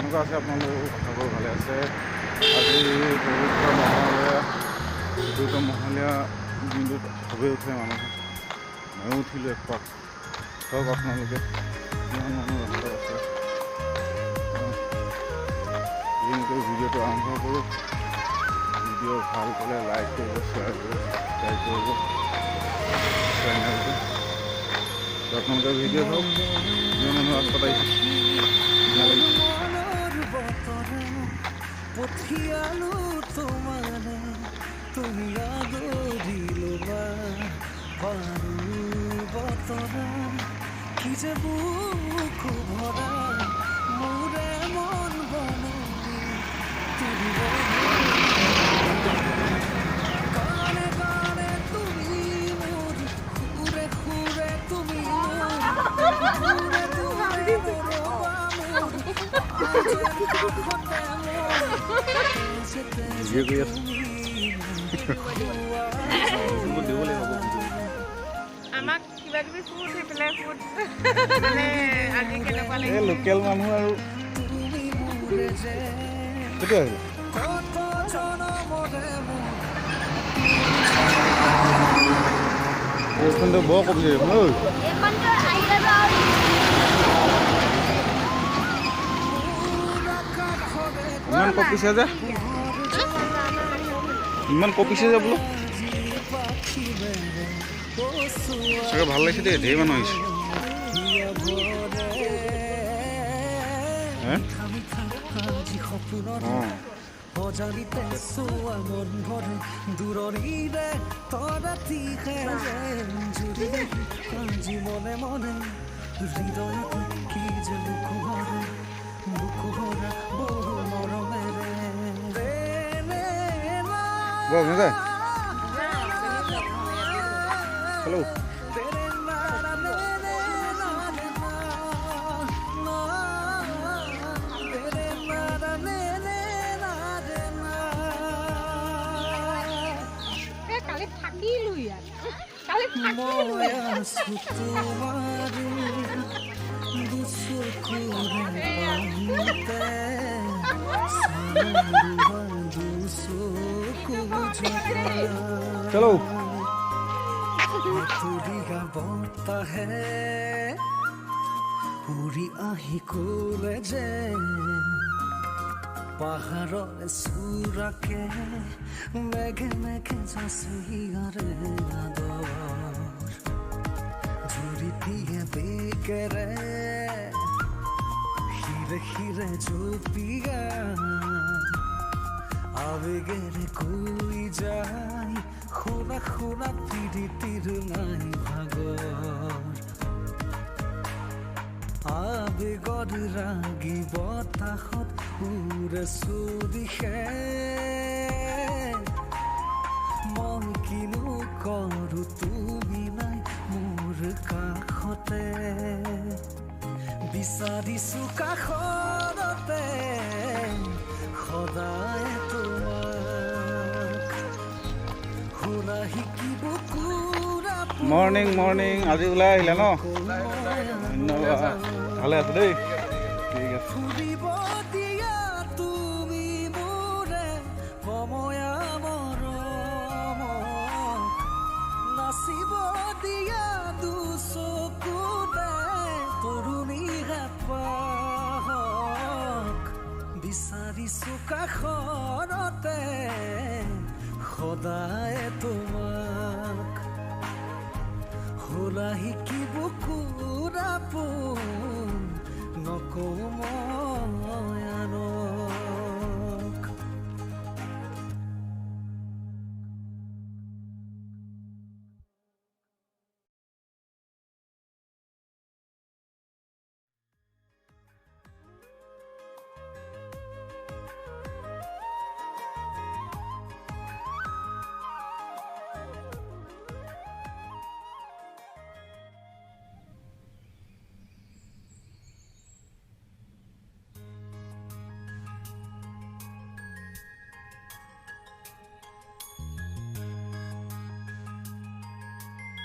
কেনেকুৱা আছে আপোনালোকৰ? কথাবোৰ ভালে আছে? আজি চতুৰ্থ মহলীয়া দিনটোত সবেই উঠে মানুহে, ময়ো উঠিলোঁ একপাক। চাওক আপোনালোকে কিমান মানুহ ৰাস্তাত আছে। এনেকৈ ভিডিঅ'টো আৰম্ভ কৰোঁ। ভিডিঅ' ভাল পালে লাইক কৰিব, শ্বেয়াৰ কৰিব, ছাবস্ক্ৰাইব কৰিব চেনেলটো। আপোনালোকে ভিডিঅ' চাওক, কিমান মানুহ ৰাস্তাত আহিছে। পঠিয়ালো তোমারে তুমি আগরিলবা পারু বতরা কি যে বুক ভরা মোরে মন বনলি তুমি কানে কানে তুমি মোরি খুরে খুরে তুমি দূরে দূরে রবা মোরি আমাক কিবা কিবি ফুড সেইফালে ফুড মানে আজি কেনেকুৱা লাগিছে লোকেল মানুহ আৰু কেতিয়া আহিলে? এইখনটো বৰ কবি ইমান কপিছে যে, ইমান কপিছে যে বোলো। চাগে ভাল লাগিছে দেই, ধেৰ মানুহ আহিছে। অজানিতে চোৱা মন ভৰে দূৰণিৰে তৰাতি জুৰিলে আজি মনে মনে হৃদয়তে কি যে বুকু ভৰা বহু মৰমেৰে হেল্ল' চলো বতাহে উৰি আহি কলে যে পাহাৰৰ চূড়াকে মেঘে মেঘে যাচিয়াৰে আদৰ ঝুৰি দিয়ে বেকেৰে হিৰে হিৰে জপিয়া আবেগেৰে কৈ যায় শুনা শুনা প্ৰীতিৰ নাই ভাগৰ আবেগৰ ৰাগি বতাহত উৰে চুদিশে মন কিনো কৰো তুমি নাই মোৰ কাষতে বিচাৰিছো কাষতে সদায় তোমাক শুনা শিকিব কুৰা মৰ্ণিং মৰ্ণিং আজি ওলাই আহিলে ন? ধন্যবাদ, ভালে আছে দেই, ঠিক আছে। ফুৰিব দিয়া তুমি মোৰে সময়া মৰম নাচিব দিয়া দুচকুতে তৰুণী হেঁপাহক বিচাৰিছো কাষৰতে সদায় তোমাক শুনা শিকিব কুৰা পোন নকওঁ মই